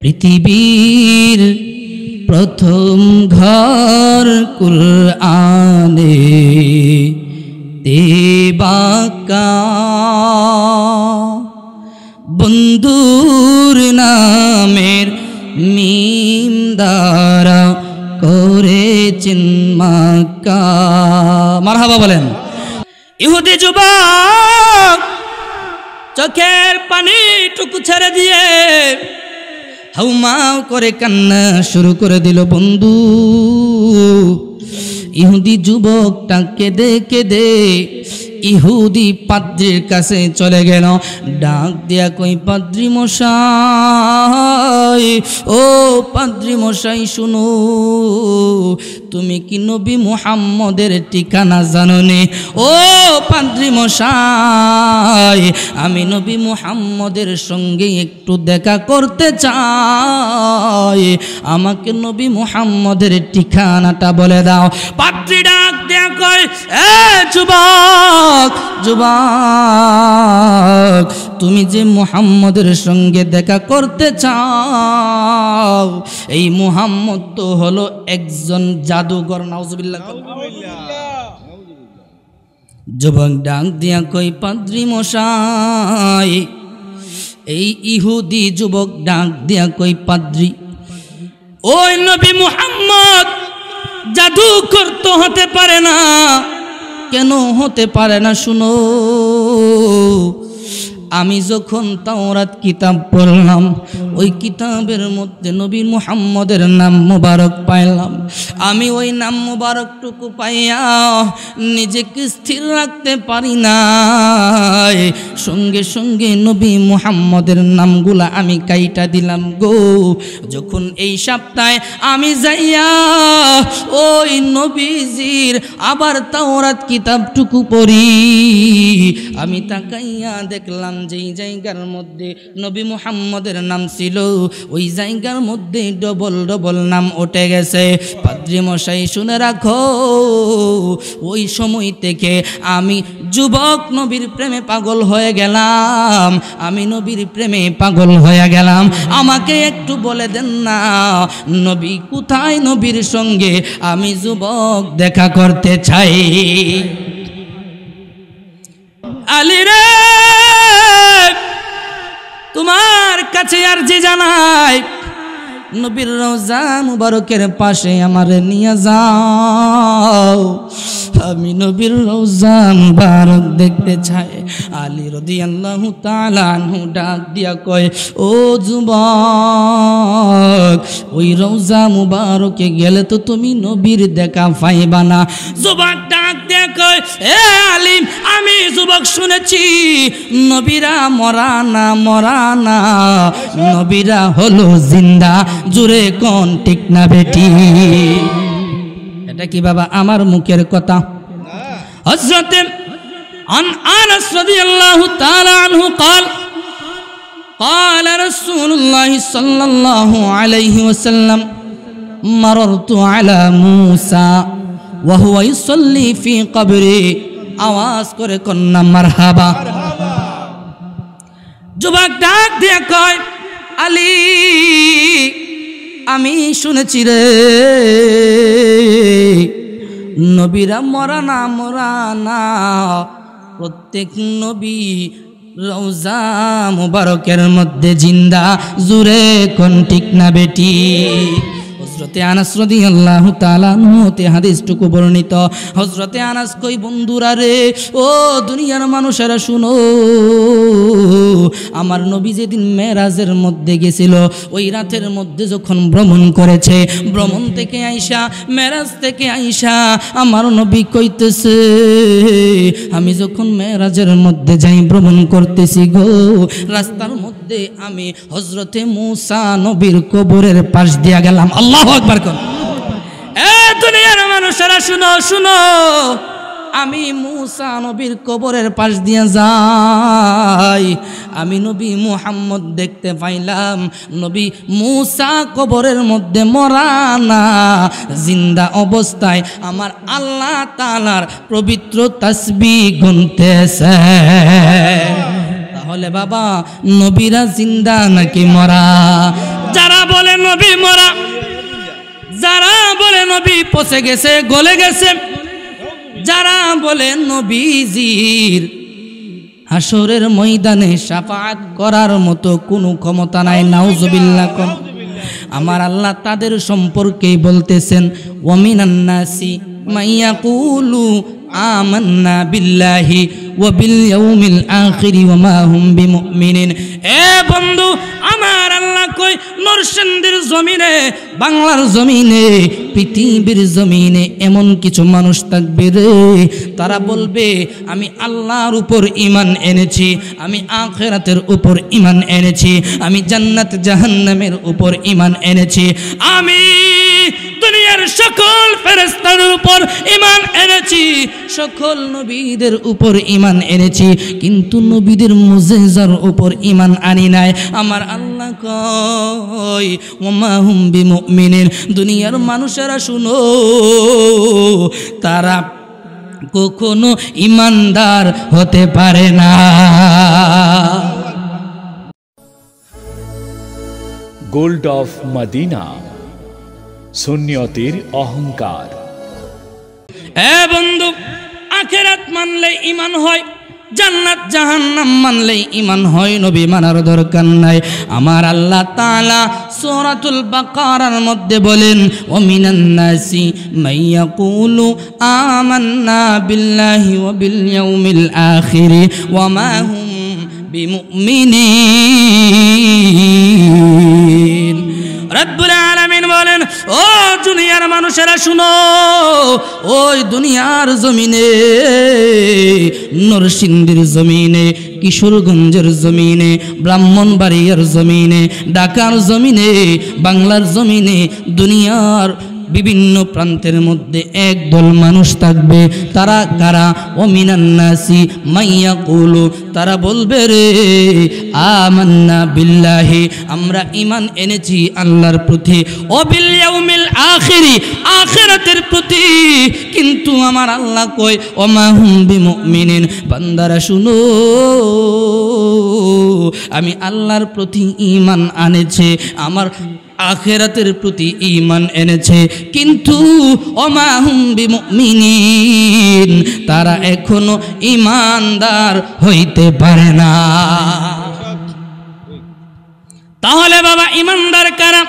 পৃথিবীর প্রথম ঘর কুরআনে দেবাকা বন্ধুর নামের মিম দ্বারা করেছেন মাক্কা। মারহাবা বলেন। ইহুদি যুবক চোখের পানি টুকু ছেড়ে দিয়ে হাউমাউ করে কান্না শুরু করে দিল। বন্ধু, ইহুদি যুবকটা কেঁদে কেঁদে ইহুদি পাদ্রির কাছে চলে গেল। ডাক দিয়া কই, পাদ্রি মশাই, ও পাদ্রি মশাই শুনো, তুমি কি নবী মুহাম্মদের ঠিকানা জানো নে? ও পাদ্রি মশাই, আমি নবী মুহাম্মদের সঙ্গে একটু দেখা করতে চাই, আমাকে নবী মুহাম্মদের ঠিকানাটা বলে দাও। পাদ্রি ডাক দিয়া কই, এ যুবক, যুবক, তুমি যে মুহাম্মদের সঙ্গে দেখা করতে চাও, এই মুহাম্মদ তো হলো একজন জাদুঘর। নাউজুবিল্লাহ। যুবক ডাক দিয়া কই, পাদ্রি মশাই, এই ইহুদি যুবক ডাক দিয়া কই, পাদ্রি, ওই নবী মুহাম্মদ জাদুকর তো হতে পারে না। কেন হতে পারে না শুনো, আমি যখন তাওরাত কিতাব পড়লাম, ওই কিতাবের মধ্যে নবী মুহাম্মদের নাম মুবারক পাইলাম। আমি ওই নাম মুবারকটুকু পাইয়া নিজেকে স্থির রাখতে পারি না, সঙ্গে সঙ্গে নবী মুহাম্মদের নামগুলা আমি কাইটা দিলাম গো। যখন এই সপ্তাহে আমি যাইয়া ওই নবীজির আবার তাওরাত কিতাবটুকু পড়ি, আমি তাকাইয়া দেখলাম যেই জায়গার মধ্যে নবী মুহাম্মদের নাম ছিল, ওই জায়গার মধ্যে ডবল ডবল নাম উঠে গেছে। পাদ্রী মশাই শুনে রাখো, ওই সময় থেকে আমি যুবক নবীর প্রেমে পাগল হয়ে গেলাম, আমি নবীর প্রেমে পাগল হয়ে গেলাম। আমাকে একটু বলে দেন না, নবী কোথায়? নবীর সঙ্গে আমি যুবক দেখা করতে চাই। আলী রে, তোমার কাছে আরজি জানাই, নবীর রওজা মুবারকের পাশে আমারে নিয়ে যাও, আমি নবীর রওজা মুবারক দেখতে চাই। আলী রাদিয়াল্লাহু তাআলা আনহু ডাক দিয়া কয়, ও যুবক, ওই রওজা মুবারকে গেলে তো তুমি নবীর দেখা পাইবা না। যুবক ডাক দিয়া কয়, এ আলী, আমি যুবক শুনেছি নবীরা মরা না, মরা না, নবীরা হলো জিন্দা। জুরে কোন ঠিক না বেটি? এটা কি বাবা আমার মুখের কথা? হযরতে আনাস রাদিয়াল্লাহু তাআলা আনহু قال قال رسول الله صلى الله عليه وسلم مررت على موسى وهو يصلي في قبره। আওয়াজ করে কন্যা মারহাবা। যুবক ডাক দিয়ে কয়, আলী, আমি শুনেছি রে নবীরা মরা না, মরা না, প্রত্যেক নবী রওজা মুবারকের মধ্যে জিন্দা। জুরে কোন ঠিক না বেটি? হযরতে আনাস রাদিয়াল্লাহু তাআলা হতে হাদিসটুকু বর্ণিত। হযরতে আনাস কই, বন্ধুরা রে, ও দুনিয়ার মানুষেরা শুনো, আমার নবী যেদিন মেরাজের মধ্যে গেছিল, ওই রাতের মধ্যে যখন ভ্রমণ করেছে, ভ্রমণ থেকে আইসা, মেরাজ থেকে আইসা আমার নবী কইতেছে, আমি যখন মেরাজের মধ্যে যাই, ভ্রমণ করতেছি গো, রাস্তার মধ্যে আমি হযরতে মূসা নবীর কবরের পাশ দিয়া গেলাম। আল্লাহু আকবার কোন। এ দুনিয়ার মানুষেরা শুনো, শুনো, আমি মূসা নবীর কবরের পাশ দিয়ে যাই, আমি নবী মুহাম্মদ দেখতে পাইলাম। নবী মূসা কবরের মধ্যে মরা না, জিন্দা অবস্থায় আমার আল্লাহ তাআলার পবিত্র তাসবিহ গুনতেছে। তাহলে বাবা, নবীরা জিন্দা নাকি মরা? যারা নবী মরা, যারা বলে নবী পচে গেছে, গলে গেছে, যারা বলে নবীজির হাসরের ময়দানে শাফাআত করার মতো কোনো ক্ষমতা নাই, নাউজুবিল্লাহ। আমার আল্লাহ তাদের সম্পর্কেই বলতেছেন, ওয়ামিনান নাসি মাইয়াকুলু আমান্না বিল্লাহি ওয়া বিল ইয়াউমিল আখিরি ওয়া মা হুম বিমুমিনিন। এ বন্ধু, আমার আল্লাহ কই নরসিংদীর জমিনে, বাংলার জমিনে, পৃথিবীর জমিনে এমন কিছু মানুষ থাকবে রে, তারা বলবে আমি আল্লাহর উপর ঈমান এনেছি, আমি আখিরাতের উপর ঈমান এনেছি, আমি জান্নাত জাহান্নামের উপর ঈমান এনেছি, আমি দুনিয়ার সকল ফেরেশতাদের উপর ঈমান এনেছি, সকল নবীদের উপর ঈমান এনেছি, কিন্তু নবীদের মুজিজার উপর ঈমান আনি নাই। আমার আল্লাহ কয় ওমা হুম বিমুমিনিন। দুনিয়ার মানুষেরা শুনো, তারা কখনো ঈমানদার হতে পারে না। গোল্ড অফ মদিনা, সুন্নিয়তের অহংকার। এ বন্ধু, আখিরাত মানলে ঈমান হয়, জান্নাত জাহান্নাম মানলে ঈমান হয়, নবী মানার দরকার নাই। আমার আল্লাহ তাআলা সূরাতুল বাকারার মধ্যে বলেন, ওয়া মিনান নাসি মাইয়াকুলু আমান্না বিল্লাহি ওয়া বিল ইয়াউমিল আখিরি ওয়া মা হুম বিমুমিনিন। রব্বুল আলামিন বলেন, ও দুনিয়ার মানুষেরা শুনো, ওই দুনিয়ার জমিনে, নরসিংদীর জমিনে, কিশোরগঞ্জের জমিনে, ব্রাহ্মণবাড়িয়ার জমিনে, ঢাকার জমিনে, বাংলার জমিনে, দুনিয়ার বিভিন্ন প্রান্তের মধ্যে একদল মানুষ থাকবে। তারা কারা? ওমিনান নাসি মাইয়াকুলু, তারা বলবে রে আমান্না বিল্লাহি, আমরা ঈমান এনেছি আল্লাহর প্রতি, ও বিল ইয়াউমিল আখিরি, আখিরাতের প্রতি, কিন্তু আমার আল্লাহ কয় ওমা হুম বিমুমিনিন। বান্দারা শুনো, আমি আল্লাহর প্রতি ঈমান আনেছে, আমার আখিরাতের প্রতি ঈমান এনেছে, কিন্তু ওমা হুম বিমুমিনিন, তারা এখনো ঈমানদার হইতে পারে না। তাহলে বাবা, ঈমানদার কারা?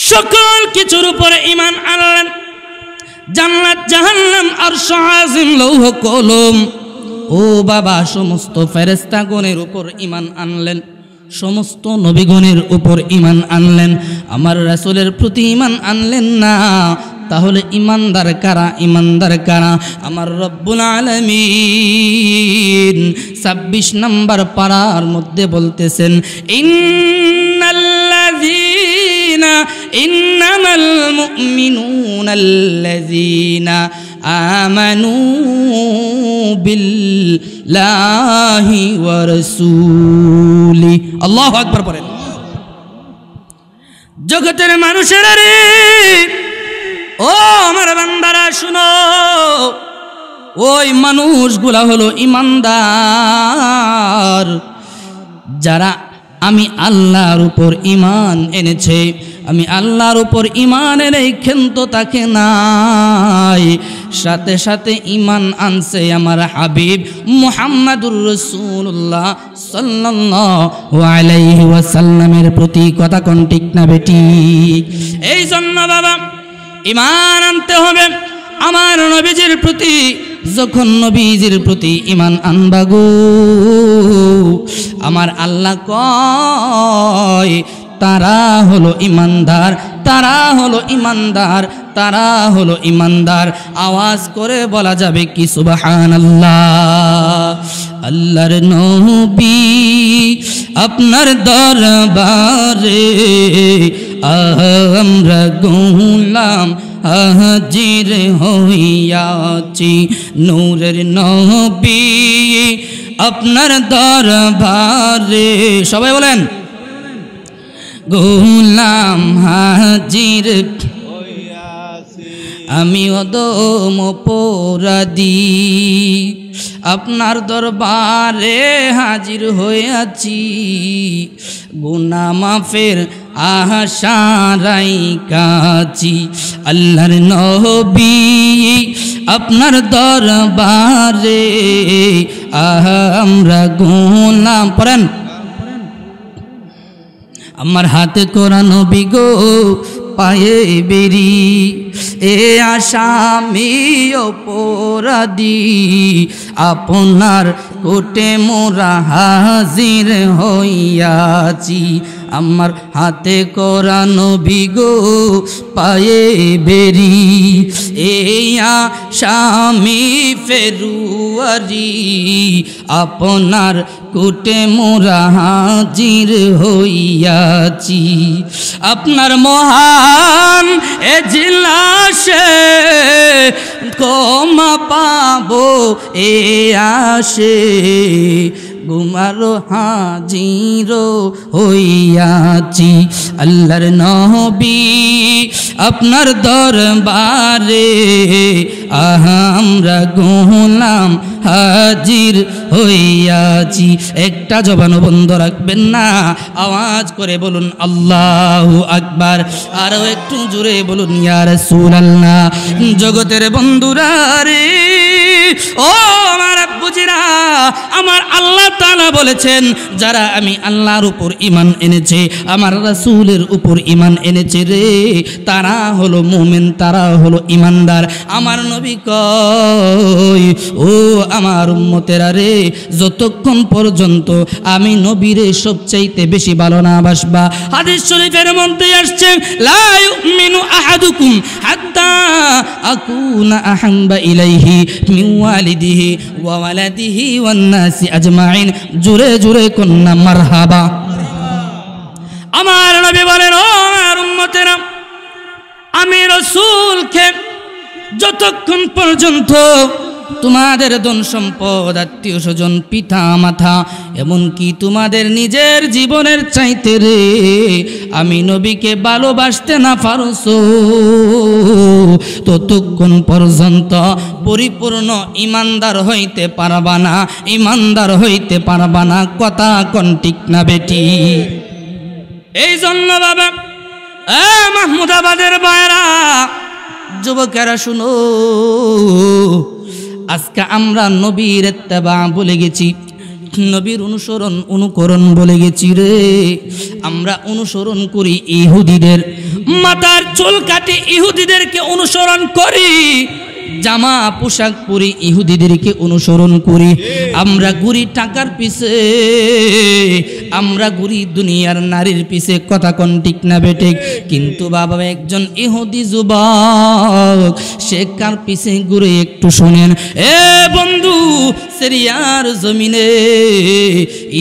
সকল কিছুর উপরে ঈমান আনলেন, জান্নাত জাহান্নাম আরশ আজিম লৌহ কলম, ও বাবা সমস্ত ফেরেশতাগণের উপর ঈমান আনলেন, সমস্ত নবীগণের উপর ঈমান আনলেন, আমার রাসূলের প্রতি ঈমান আনলেন না। তাহলে ঈমানদার কারা? ঈমানদার কারা? আমার রব্বুল আলামিন 26 নম্বর পারার মধ্যে বলতেছেন, ইন্নামাল মুমিনুনাল্লাযীনা আমানু বিল্লাহি ওয়া রাসূলি। আল্লাহু আকবার বলেন। জগতের মানুষেরা রে, ও আমার বান্দারা শুনো, ওই মানুষগুলা হলো ঈমানদার, যারা আমি আল্লাহর উপর ঈমান এনেছে, আমি আল্লাহর উপর ঈমান এনে ক্ষান্ত তাকে নাই, সাথে সাথে ঈমান আনছে আমার হাবিব মুহাম্মাদুর রাসূলুল্লাহ সাল্লাল্লাহু আলাইহি ওয়াসাল্লামের প্রতি। কথা কোন ঠিক না বেঠিক? এই জন্য বাবা, ঈমান আনতে হবে আমার নবীজির প্রতি। যখন নবীজির প্রতি ঈমান আনবা গো, আমার আল্লাহ কয় তারা হলো ঈমানদার, তারা হলো ঈমানদার, তারা হলো ঈমানদার। আওয়াজ করে বলা যাবে কি সুবহানাল্লাহ। আল্লাহর নবী আপনার দরবারে আমরা গোলাম হাজির হইয়াছি, নূরের নবী আপনার দরবারে, সবাই বলেন, গোলাম হাজির আমি অদম অপরাধী আপনার দরবারে হাজির হয়েছি গুনাহ মাফের আশারাই কাছি আল্লাহর নবী আপনার দরবারে আমরা গুনাহ পড়েন আমার হাতে কোরআন নবী গো পায়ে বেরি এ আসামি অপরাধী আপনার কোটে মোরা হাজির হইয়াছি আমার হাতে কোরআন নবী গো পায়ে বেরি এ আসামি ফেরুয়ারি আপনার কোটে মোরা হাজির হইয়াছি আপনার মহান এজলাসে ক্ষমা পাবো এ আসে গুমারো হাজির হইয়াছি আল্লাহর নবী আপনার দরবারে আমরা গোলাম হাজির হইয়াছি একটা জবানও বন্ধ রাখবেন না আওয়াজ করে বলুন আল্লাহু আকবার আরো একটু জোরে বলুন ইয়া রাসূলুল্লাহ জগতের বন্ধুরা রে ও আমার আব্বুজিরা আমার আল্লাহ তাআলা বলেছেন যারা আমি আল্লাহর উপর ঈমান এনেছে আমার রাসূলের উপর ঈমান এনেছে রে তারা হলো মুমিন তারা হলো ঈমানদার আমার নবী কয় ও আমার উম্মতেরা রে যতক্ষণ পর্যন্ত আমি নবীরে সবচাইতে বেশি ভালো না বাসবা হাদিস শরীফের মধ্যে আসছে লা ইউমিনু আহাদুকুম হাত্তা আকুনা আহাব্বা ইলাইহি মিন ওয়ালিদিহি ওয়া ওয়ালাদিহি ওয়ান নাসি আজমাইন জোরে জোরে কন্না মারহাবা আমার নবী বলেন ও আমার উম্মতেরা আমি রাসূলকে যতক্ষণ পর্যন্ত তোমাদের ধন সম্পদ আত্মীয় স্বজন পিতা মাতা এমনকি তোমাদের নিজের জীবনের চাইতে রে আমি নবীকে ভালোবাসতে না পারছো ততক্ষণ পর্যন্ত পরিপূর্ণ ঈমানদার হইতে পারবা না ঈমানদার হইতে পারবা না কথা কোন ঠিক না বেটি এই জন্য বাবা মাহমুদাবাদের বাইরা যুবকেরা শুনো আজকে আমরা নবীর ইত্তেবা বলে গেছি নবীর অনুসরণ অনুকরণ বলে গেছি রে আমরা অনুসরণ করি ইহুদিদের মাথার চুল কাটি ইহুদিদেরকে অনুসরণ করি জামা পোশাক পরি ইহুদিদেরকে অনুসরণ করি আমরা ঘুরি টাকার পিছে আমরা ঘুরি দুনিয়ার নারীর পিছে কথা কোন ঠিক না বেঠিক কিন্তু বাবা একজন ইহুদি যুবক সে কার পিছে ঘুরে একটু শুনেন এ বন্ধু সিরিয়ার জমিনে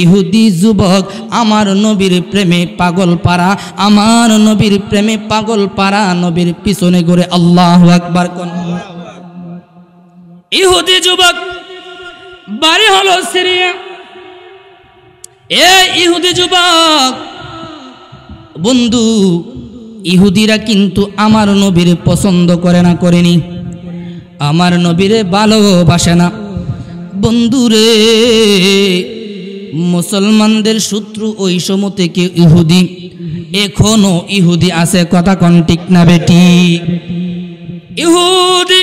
ইহুদি যুবক আমার নবীর প্রেমে পাগল পারা আমার নবীর প্রেমে পাগল পারা নবীর পিছনে ঘুরে আল্লাহু আকবার কোন ইহুদি যুবক বাড়ি হলো সিরিয়া এই ইহুদি যুবক বন্ধু ইহুদিরা কিন্তু আমার নবীরে পছন্দ করে না করেনি আমার নবীরে ভালোবাসে না বন্ধুরে মুসলমানদের শত্রু ওই সময় থেকে ইহুদি এখনো ইহুদি আছে কথা কোন ঠিক না বেটি ইহুদি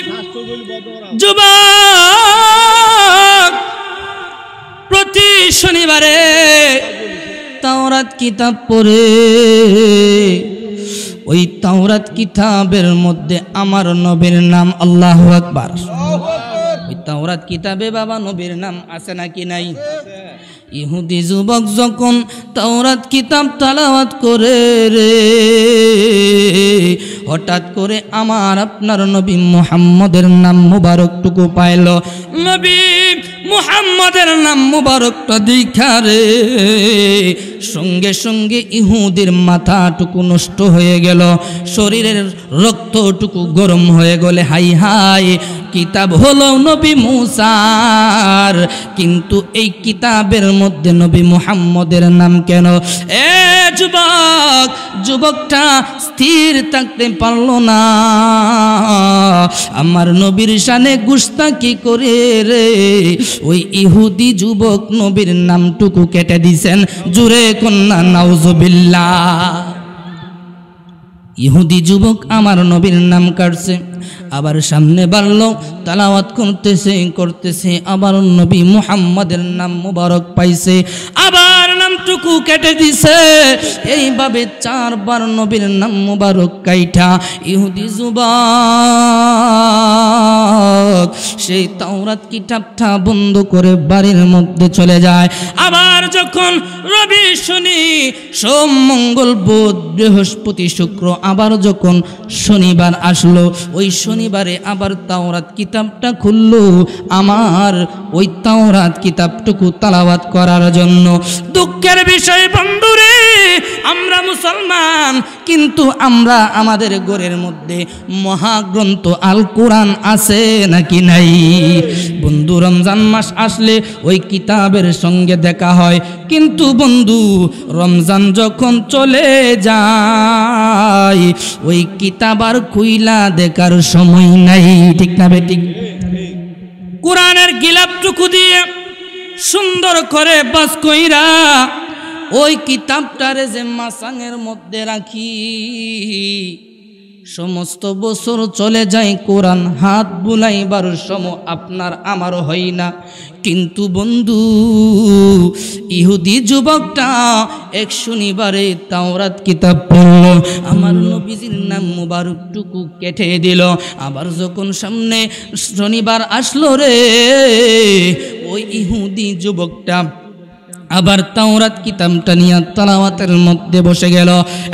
যুবক প্রতি শনিবারে তাওরাত কিতাব পড়ে ওই তাওরাত কিতাবের মধ্যে আমার নবীর নাম আল্লাহু আকবার ওই তাওরাত কিতাবে বাবা নবীর নাম আছে নাকি নাই ইহুদি যুবক যখন তাওরাত কিতাব তেলাওয়াত করে রে হঠাৎ করে আমার আপনার নবী মুহাম্মদের নাম মুবারকটুকু পাইল নবী মুহাম্মদের নাম মুবারকটা দেখা রে সঙ্গে সঙ্গে ইহুদির মাথাটুকু নষ্ট হয়ে গেল শরীরের রক্তটুকু গরম হয়ে গেলে হাই হাই কিতাব হলো নবী মুসার কিন্তু এই কিতাবের মধ্যে নবী মুহাম্মদের নাম কেন এ যুবক যুবকটা স্থির থাকতে পারল না। আমার নবীর শানে গুস্তাকি করে রে ওই ইহুদি যুবক নবীর নামটুকু কেটে দিছেন। জুরে কন্যা নাউজুবিল্লাহ। ইহুদি যুবক আমার নবীর নাম কাটছে, আবার সামনে বাড়ল, তালাওয়াত করতেছে, আবার নবী মুহাম্মাদের নাম মুবারক পাইছে, আবার নামটুকু কেটে দিছে। এইভাবে 4 বার নবীর নাম মুবারক কাইটা ইহুদি যুবক সেই তাওরাত কিতাবটা বন্ধ করে বাড়ির মধ্যে চলে যায়। আবার যখন রবি, শনি, সোম, মঙ্গল, বুধ, বৃহস্পতি, শুক্র, আবার যখন শনিবার আসলো, ওই শনিবারে আবার তাওরাত কিতাবটা খুললো আমার ওই তাওরাত কিতাবটুকু তালাওয়াত করার জন্য। দুঃখের বিষয় বন্ধুরে, আমরা মুসলমান, কিন্তু আমরা আমাদের ঘরের মধ্যে মহাগ্রন্থ আল কোরআন আছে নাকি নাই? বন্ধু, রমজান মাস আসলে ওই কিতাবের সঙ্গে দেখা হয়, কিন্তু বন্ধু রমজান যখন চলে যায় ওই কিতাব আর খুইলা দেখার সময় নাই। ঠিক না বেঠিক? কোরআনের গিলাপটুকু দিয়ে সুন্দর করে বাস কইরা ওই কিতাবটারে যে মাসাঙের মধ্যে রাখি, সমস্ত বছর চলে যায়, কোরআন হাত বুলাইবার সময় আপনার আমারও হয় না। কিন্তু বন্ধু, ইহুদি যুবকটা এক শনিবারে তাওরাত কিতাব পড়ল, আমার নবীজির নাম মুবারকটুকু কেটে দিল। আবার যখন সামনে শনিবার আসলো রে, ওই ইহুদি যুবকটা আবার তাওরাত কিতাবটা নিয়ে তালাওয়াতের মধ্যে বসে গেল।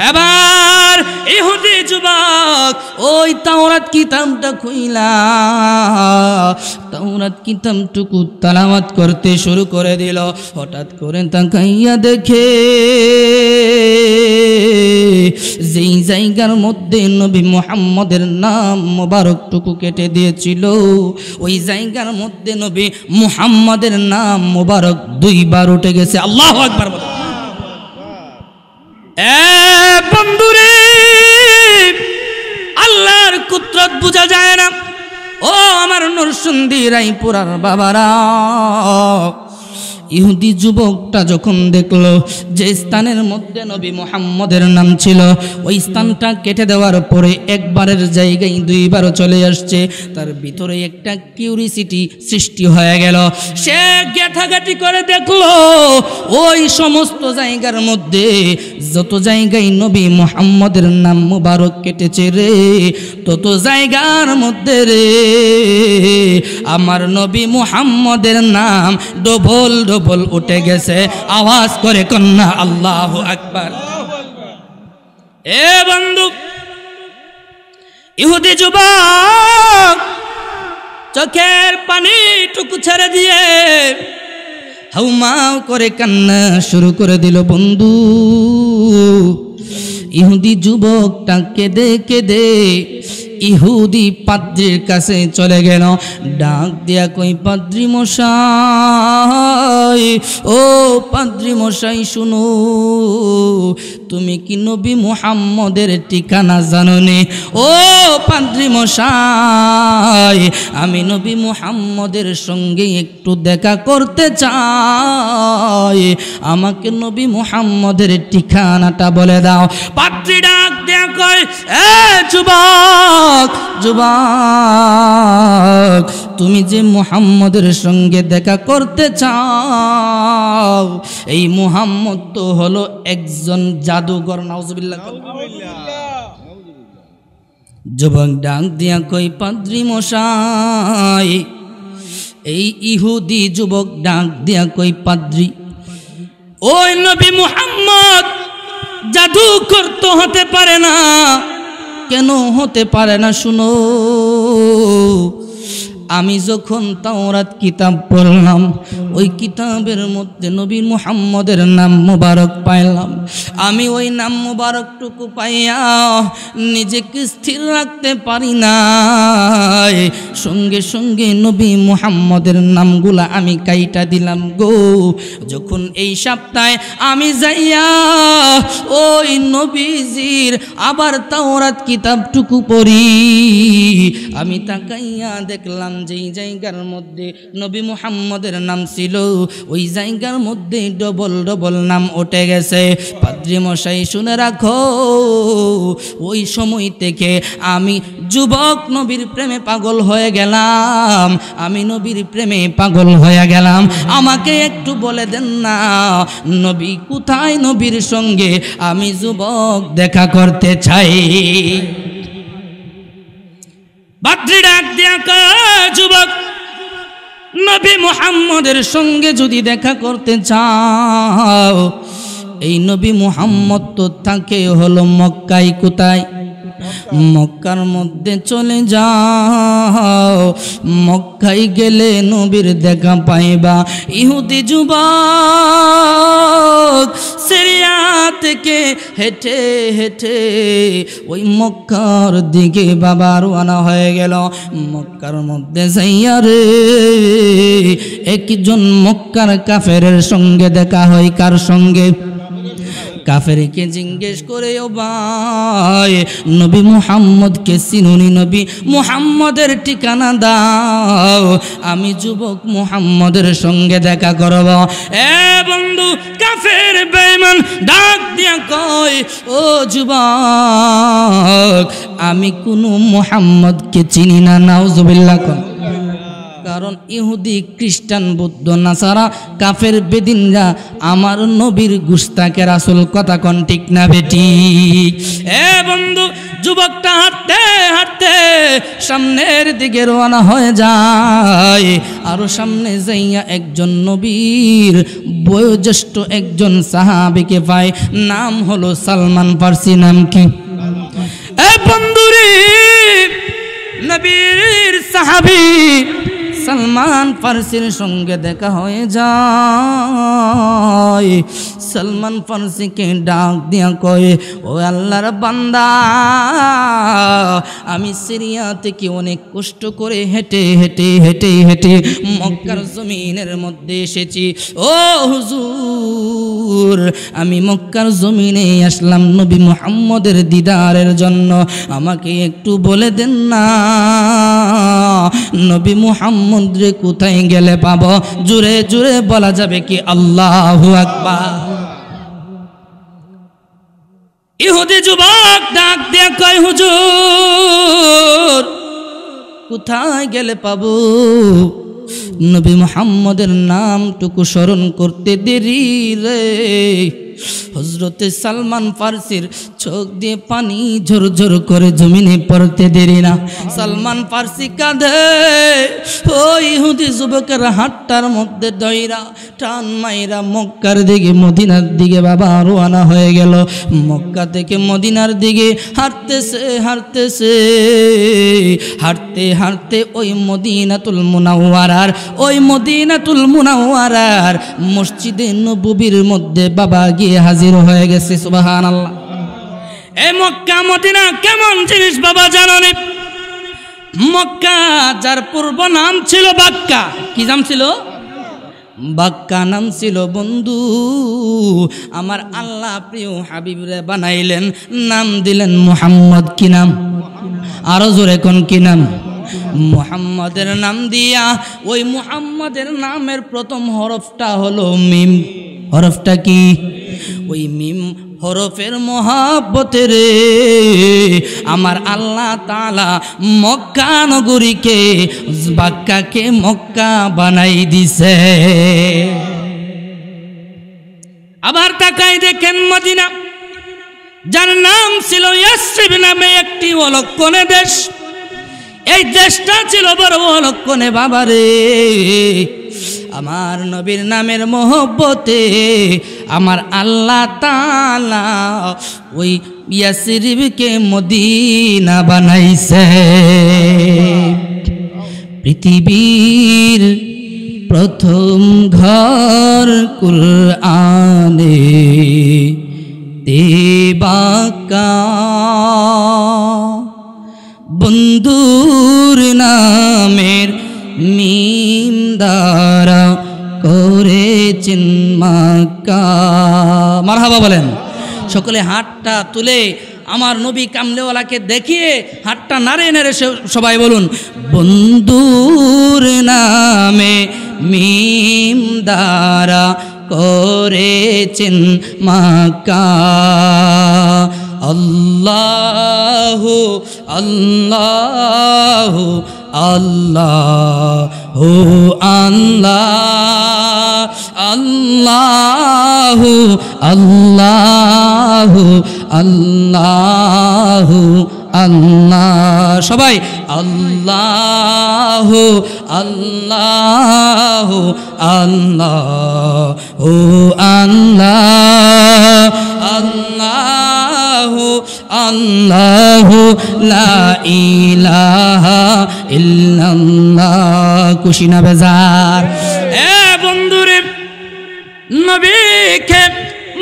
এবার ইহুদি যুবক ওই তাওরাত কিতাবটা খুইলা তাওরাত কিতাবটুকু তালাওয়াত করতে শুরু করে দিল। হঠাৎ করে তাকাইয়া দেখে যেই জায়গার মধ্যে নবী মুহাম্মদের নাম মোবারকটুকু কেটে দিয়েছিল, ওই জায়গার মধ্যে নবী মুহাম্মদের নাম মোবারক 2 বার উঠে গেছে। আল্লাহু আকবার। বন্ধুরে, আল্লাহর কুদরত বোঝা যায় না। ও আমার নরসিংদী রায়পুরার বাবারা, ইহুদি যুবকটা যখন দেখলো যে স্থানের মধ্যে নবী মুহাম্মদের নাম ছিল, ওই স্থানটা কেটে দেওয়ার পরে একবারের জায়গায় 2 বার চলে আসছে, তার ভিতরে একটা কিউরিসিটি সৃষ্টি হয়ে গেল। সে ঘাটাঘাটি করে দেখলো ওই সমস্ত জায়গার মধ্যে যত জায়গায় নবী মুহাম্মদের নাম মুবারক কেটেছে রে, তত জায়গার মধ্যে রে আমার নবী মুহাম্মদের নাম ডবল ডবল উঠে গেছে। আওয়াজ করে কন্যা আল্লাহু আকবার। এ বন্ধু, ইহুদি যুবক চোখের পানি টুকু ছেড়ে দিয়ে হাউমাউ করে কান্না শুরু করে দিল। বন্ধু, ইহুদি যুবকটা কেঁদে কেঁদে ইহুদি পাদ্রির কাছে চলে গেল। ডাক দিয়া কই, পাদ্রি মশাই, ও পাদ্রি মশাই শুনো, তুমি কি নবী মুহাম্মদের ঠিকানা জানো নে? ও পাদ্রি মশাই, আমি নবী মুহাম্মদের সঙ্গে একটু দেখা করতে চাই, আমাকে নবী মুহাম্মদের ঠিকানাটা বলে দাও। পাদ্রি ডাক দিয়া কয়, এ যুবক, যুবক, তুমি যে মুহাম্মদের সঙ্গে দেখা করতে চাও, এই মুহাম্মদ তো হলো একজন জাদুঘর। নাউজুবিল্লাহ। যুবক ডাক দিয়া কই, পাদ্রি মশাই, এই ইহুদি যুবক ডাক দিয়া কই, পাদ্রি, ওই নবী মুহাম্মদ জাদুকর তো হতে পারে না। কেন হতে পারে না শুনো, আমি যখন তাওরাত কিতাব পড়লাম ওই কিতাবের মধ্যে নবী মুহাম্মদের নাম মুবারক পাইলাম। আমি ওই নাম মুবারকটুকু পাইয়া নিজেকে স্থির রাখতে পারি না, সঙ্গে সঙ্গে নবী মুহাম্মদের নামগুলা আমি কাইটা দিলাম গো। যখন এই সপ্তাহে আমি যাইয়া ওই নবীজির আবার তাওরাত কিতাবটুকু পড়ি, আমি তাকাইয়া দেখলাম যেই জায়গার মধ্যে নবী মুহাম্মদের নাম ছিল ওই জায়গার মধ্যে ডবল ডবল নাম উঠে গেছে। পাদ্রী মশাই শুনে রাখো, ওই সময় থেকে আমি যুবক নবীর প্রেমে পাগল হয়ে গেলাম, আমি নবীর প্রেমে পাগল হয়ে গেলাম। আমাকে একটু বলে দেন না নবী কোথায়, নবীর সঙ্গে আমি যুবক দেখা করতে চাই। পাদ্রী ডাক দিয়া কয়, যুবক নবী মুহাম্মদের সঙ্গে যদি দেখা করতে চাও, এই নবী মুহাম্মদ তো থাকে হলো মক্কায়। কোথায়? মক্কার মধ্যে চলে যাও, মক্কায় গেলে নবীর দেখা পাইবা। ইহুদি যুবক সিরিয়া থেকে হেঁটে হেঁটে ওই মক্কার দিকে বাবা রওনা হয়ে গেল। মক্কার মধ্যে যাইয়া রে একজন মক্কার কাফেরের সঙ্গে দেখা হয়। কার সঙ্গে? কাফেরকে জিজ্ঞেস করে, ও ভাই নবী মুহাম্মদকে চিনুনি, নবী মুহাম্মদের ঠিকানা দাও, আমি যুবক মুহাম্মদের সঙ্গে দেখা করব। এ বন্ধু কাফের বেঈমান ডাক দিয়া কয়, ও যুবক আমি কোনো মুহাম্মদকে চিনি না। নাউজুবিল্লাহ। কারণ ইহুদি খ্রিস্টান বৌদ্ধ নাসারা কাফের বেদিনরা আমার নবীর গুস্তাকে রাসূল। কথা কোন ঠিক না বেটি? এ বন্ধু যুবকটা হাঁটতে হাঁটতে সামনের দিকে রওনা হয়ে যায়। আরো সামনে যাইয়া একজন নবীর বয়োজ্যেষ্ঠ একজন সাহাবীকে পায়, নাম হলো সালমান ফার্সি। নাম কি? এ বন্ধুরে নবীর সাহাবী সালমান ফার্সির সঙ্গে দেখা হয়ে যায়। সালমান ফার্সিকে ডাক দিয়া কয়, ও আল্লাহর বান্দা, আমি সিরিয়া থেকে অনেক কষ্ট করে হেঁটে হেঁটে হেঁটে হেঁটে মক্কার জমিনের মধ্যে এসেছি। ও হুজুর আমি মক্কার জমিনে আসলাম নবী মুহাম্মদের দিদারের জন্য, আমাকে একটু বলে দেন না নবী মুহাম্মদ রে কোথায় গেলে পাবো? জোরে জোরে বলা যাবে কি আল্লাহু আকবার? ইহুদি যুবক ডাক দিয়ে কয়, হুজুর কোথায় গেলে পাবো? নবী মুহাম্মদের নামটুকু স্মরণ করতে দেরি রে। হযরতে সালমান ফার্সির চোখ দিয়ে পানি ঝরঝর করে জমিনে পড়তে দেরি না। সালমান ফার্সি কাঁদে, ওই ইহুদি যুবকের হাতটার মধ্যে দইরা টান মাইরা মক্কার দিকে মদিনার দিকে বাবা রওনা হয়ে গেল। মক্কা থেকে মদিনার দিকে হাঁটতেছে হাঁটতেছে হাঁটতে হাঁটতে ওই মদিনাতুল মুনাওয়ারার মসজিদে নববীর মধ্যে বাবা গিয়ে হাজির হয়ে গেছে। সুবহানাল্লাহ। এই মক্কা মদিনা কেমন জিনিস বাবা জানো নি? মক্কা যার পূর্ব নাম ছিল বাক্কা। কি নাম ছিল? বাক্কা নাম ছিল বন্ধু। আমার আল্লাহ প্রিয় হাবিবরে বানাইলেন, নাম দিলেন মুহাম্মদ। কি নাম? আরো জোরে কোন কি নাম? মুহাম্মদের নাম দিয়া ওই মুহাম্মদের নামের প্রথম হরফটা হলো মিম। হরফটা কি? ওই মিম হরফের মহাব্বতে রে আমার আল্লাহ তাআলা মক্কা নগরীকে বাক্কাকে মক্কা বানাই দিছে। আবার তাকাই দেখেন মদিনা, যার নাম ছিল ইয়াসরিব নামে একটি অলক্ষণে দেশ। এই দেশটা ছিল বড় অলক্ষণে বাবারে। আমার নবীর নামের মহব্বতে আমার আল্লাহ তাআলা ওই ইয়াসরিবকে মদিনা বানাইছে। পৃথিবীর প্রথম ঘর কুরআনে তেবাকা বন্ধুর নামের মিম দ্বারা করেছেন মাক্কা। মারহাবা বলেন সকলে। হাতটা তুলে আমার নবী কামলেওয়ালাকে দেখিয়ে হাতটা নাড়ে নাড়ে সবাই বলুন, বন্ধুর নামে মিম দ্বারা করেছেন মাক্কা। আল্লাহু আল্লাহু আল্লাহু আল্লাহ আল্লাহু আল্লাহু আল্লাহু আল্লাহ। সবাই আল্লাহু আল্লাহু আল্লাহু আল্লাহ আল্লাহু আল্লাহু লা ইলাহা ইল্লাল্লাহ। খুশি না বেজার? এ বন্ধুরে, নবীকে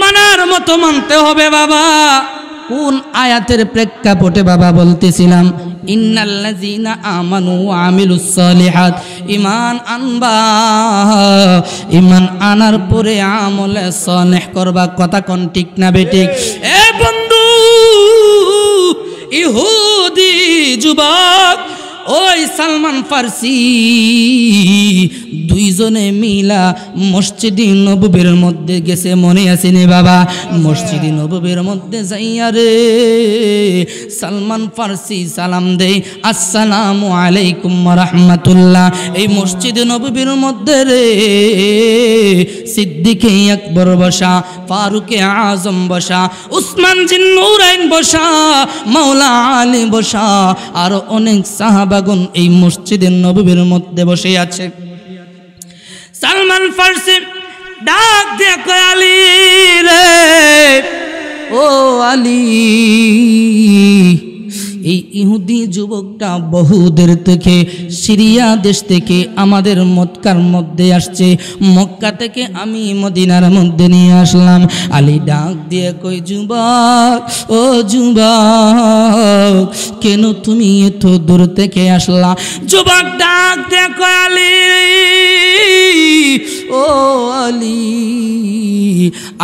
মানার মতো মানতে হবে বাবা। কোন আয়াতের প্রেক্ষাপটে বাবা বলতেছিলাম? ইন্নাল্লাযীনা আমানু ওয়া আমিলুস সালিহাত। ঈমান আনবা, ঈমান আনার পরে আমলে সালেহ করবা। কথা কোন ঠিক না বেঠিক? এ বন্ধু, ইহুদি যুবক ওই সালমান ফার্সি দুইজনে মিলা মসজিদে নববীর মধ্যে গেছে, মনে আছে নি বাবা? মসজিদে নববীর মধ্যে যাইয়া রে সালমান ফার্সি সালাম দেই, আসসালামু আলাইকুম ওয়া রাহমাতুল্লাহ। এই মসজিদে নববীর মধ্যে রে সিদ্দিকে আকবর বসা, ফারুকে আজম বসা, উসমান জিন্নুরাইন বসা, মাওলা আলী বসা, আর অনেক সাহাবাগণ এই মসজিদে নববীর মধ্যে বসে আছে। সালমান ফার্সি ডাক দিয়ে কয়, আলী রে, ও আলী, এই ইহুদি যুবকটা বহুদের থেকে সিরিয়া দেশ থেকে আমাদের মক্কার মধ্যে আসছে, মক্কা থেকে আমি মদিনার মধ্যে নিয়ে আসলাম। আলী ডাক দিয়ে কই, যুবক, ও যুবক, কেন তুমি এত দূর থেকে আসলা? যুবক ডাক দিয়ে কই, আলী, ও আলী,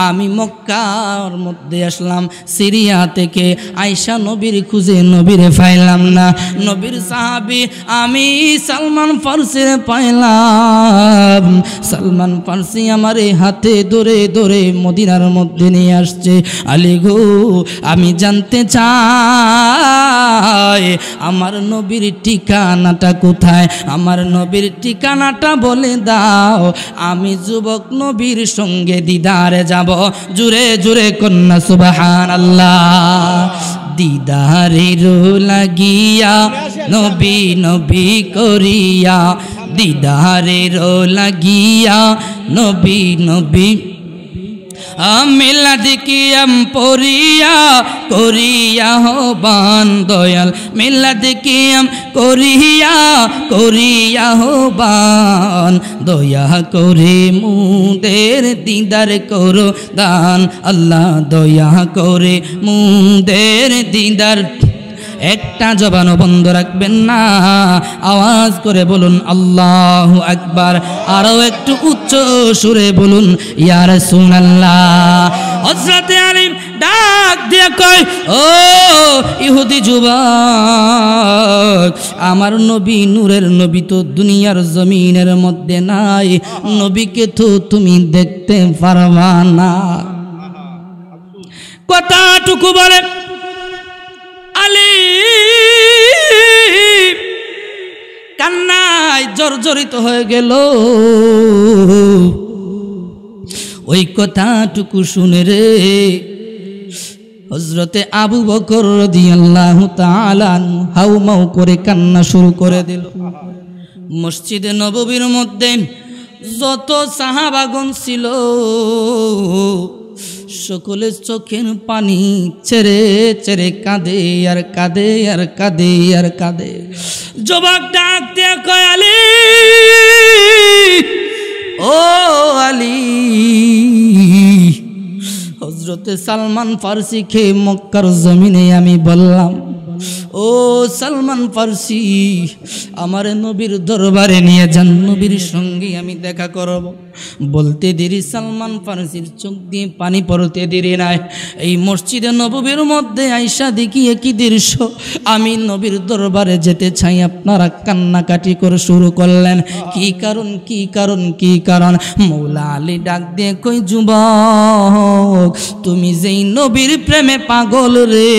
আমি মক্কার মধ্যে আসলাম সিরিয়া থেকে, আয়েশা নবীর খুঁজে নবীরে পাইলাম না। নবীর সাহাবী আমি সালমান ফার্সিরে পাইলাম। সালমান ফার্সি আমার হাতে ধরে ধরে মদিনার মধ্যে নিয়ে আসছে। আলী গো, আমি জানতে চাই আমার নবীর ঠিকানাটা কোথায়? আমার নবীর ঠিকানাটা বলে দাও, আমি যুবক নবীর সঙ্গে দিদারে যাব। জুরে জুরে কন্যা সুবহানাল্লাহ। দিদারের লাগিয়া নবী নবী করিয়া, দিদারের লাগিয়া নবী নবী মিলাদ কিয়াম পড়িয়া করিয়া হবান দয়াল, মিলাদ কিয়াম করিয়া করিয়া হবান, দয়া করে মুদের দিদার করো দান, আল্লাহ দয়া করে মুদের দিদার। একটা জবানও বন্ধ রাখবেন না, আওয়াজ করে বলুন আল্লাহু আকবার। আরো একটু উচ্চ সুরে বলুন ইয়া রাসূলুল্লাহ। হযরত আলী ডাক দিয়ে কয়, ও ইহুদি যুবক, আমার নবী নূরের নবী তো দুনিয়ার জমিনের মধ্যে নাই, নবীকে তো তুমি দেখতে পারবা না। কথাটুকু বলে আলী কান্নায় জর্জরিত হয়ে গেল। ওই কথাটুকু শুনে রে হযরতে আবু বকর রাদিয়াল্লাহু তাআলা হাউমাউ করে কান্না শুরু করে দিল। মসজিদে নববীর মধ্যে যত সাহাবাগণ ছিল সকলে চোখের পানি ছেড়ে ছেড়ে কাঁদে আর কাঁদে আর কাঁদে আর কাঁদে। যুবক ডাক দিয়ে কয়, আলী, ও আলী, হযরতে সালমান ফার্সিকে মক্কার জমিনে আমি বললাম, ও সালমান ফার্সি, আমার নবীর দরবারে নিয়ে যান, নবীর সঙ্গে আমি দেখা করব। বলতে দেরি সালমান ফার্সির চোখ দিয়ে পানি পড়তে দেরি নাই। এই মসজিদে নববীর মধ্যে আইসা দেখি একই দৃশ্য, আমি নবীর দরবারে যেতে চাই, আপনারা কান্নাকাটি করে শুরু করলেন। কি কারণ, কি কারণ, কি কারণ? মৌলা আলী ডাক দিয়ে কই, যুবক, তুমি যেই নবীর প্রেমে পাগল রে,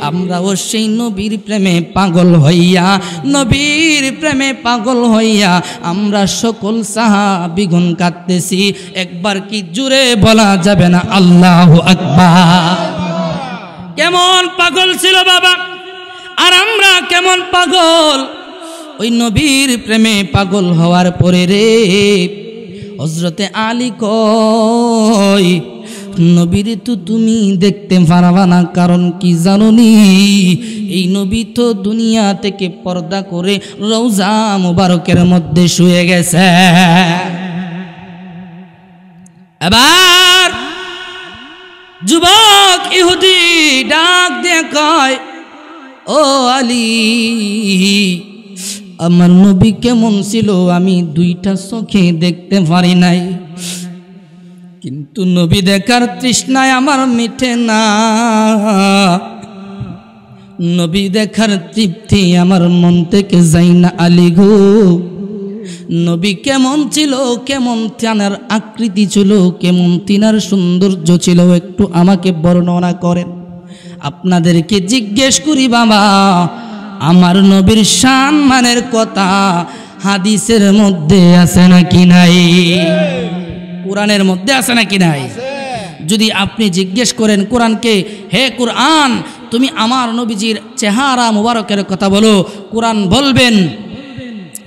আমরাও সেই নবীর প্রেমে পাগল হইয়া, নবীর প্রেমে পাগল হইয়া আমরা সকল সাহাবীগণ কাঁদতেছি। একবার কি জুড়ে বলা যাবে না আল্লাহু আকবার? কেমন পাগল ছিল বাবা, আর আমরা কেমন পাগল। ওই নবীর প্রেমে পাগল হওয়ার পরে রে হযরতে আলী কয়, নবীর তো তুমি দেখতে পারবা না, কারণ কি জানোনি? এই নবী তো দুনিয়া থেকে পর্দা করে রওজা মুবারকের মধ্যে শুয়ে গেছে। এবার যুবক ইহুদি ডাক দিয়ে কয়, ও আলী, আমার নবী কেমন ছিল আমি দুইটা চোখে দেখতে পারি নাই, কিন্তু নবী দেখার তৃষ্ণায় আমার মিটে না, নবী দেখার তৃপ্তি আমার মন থেকে যাই না আলী গো। নবী কেমন ছিল, কেমন তিনার আকৃতি ছিল, কেমন তিনার সৌন্দর্য ছিল, একটু আমাকে বর্ণনা করেন। আপনাদেরকে জিজ্ঞেস করি বাবা, আমার নবীর সম্মানের কথা হাদিসের মধ্যে আছে নাকি নাই? কোরআনের মধ্যে আছে নাকি নাই? যদি আপনি জিজ্ঞেস করেন কোরআনকে, হে কোরআন, তুমি আমার নবীজির চেহারা মুবারকের কথা বলো, কোরআন বলবেন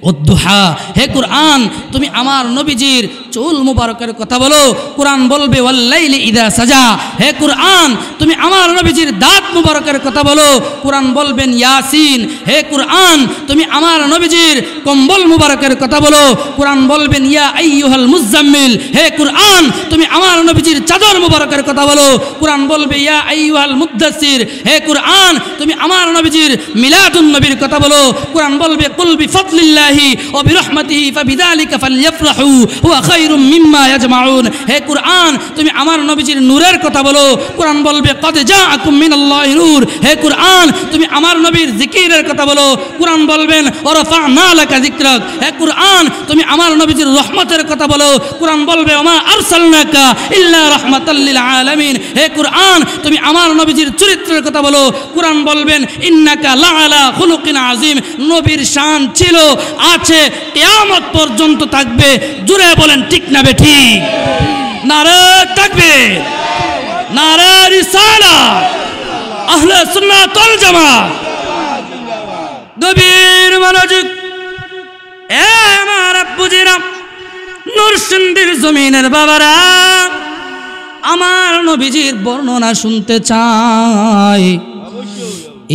উদ্দুহা। হে কোরআন, তুমি আমার নবীজির চুল মুবারকের কথা বলো, কোরআন বলবে ওয়াল্লাইলি ইযা সাজা। হে কোরআন, তুমি আমার নবীজির দাঁত মুবারকের কথা বলো, কোরআন বলবেন ইয়াসিন। হে কোরআন, তুমি আমার নবীজির কম্বল মুবারকের কথা বলো, কোরআন বলবেন ইয়া আইয়ুহাল মুজাম্মিল। হে কোরআন, তুমি আমার নবীজির চাদর মুবারকের কথা বলো, কোরআন বলবে ইয়া আইয়ুহাল মুদ্দাসসির। হে কোরআন, তুমি আমার নবীজির মিলাদুন নবীর কথা বলো, কোরআন বলবে কুল বিফাদলিল্লাহি ওয়া বিরহমাতিহি ফাবিযালিকা ফালইফরাহু হুয়া খায়রুম মিম্মা ইয়াজমাউন। হে কোরআন, তুমি আমার নবীজির নূরের কথা বলো, কোরআন বলবে কদ জাআকুম মিনাল্লাহি নূর। হে কোরআন, তুমি আমার নবীর জিকিরের কথা বলো, কোরআন বলবেন ওয়া রাফা'না লাকা যিকরাক। হে কোরআন, তুমি আমার নবীজির রহমতের কথা বলো, কোরআন বলবে ওয়া মা আরসালনাকা ইল্লা রাহমাতাল লিল আলামিন। হে কোরআন, তুমি আমার নবীজির চরিত্রের কথা বলো, কোরআন বলবেন ইন্নাকা লাআলা খুলুকিন আযীম। নবীর শান ছিল, আছে, কিয়ামত পর্যন্ত থাকবে। জুড়ে বলেন ঠিক না বেঠিক? নারে তাকবীর, নারে রিসালাত, আহলে সুন্নাত ওয়াল জামাত। গভীর মনোযোগ, এ আমার আব্বুজিরা, নরসিংদীর জমিনের বাবারা, আমার নবীজির বর্ণনা শুনতে চাই।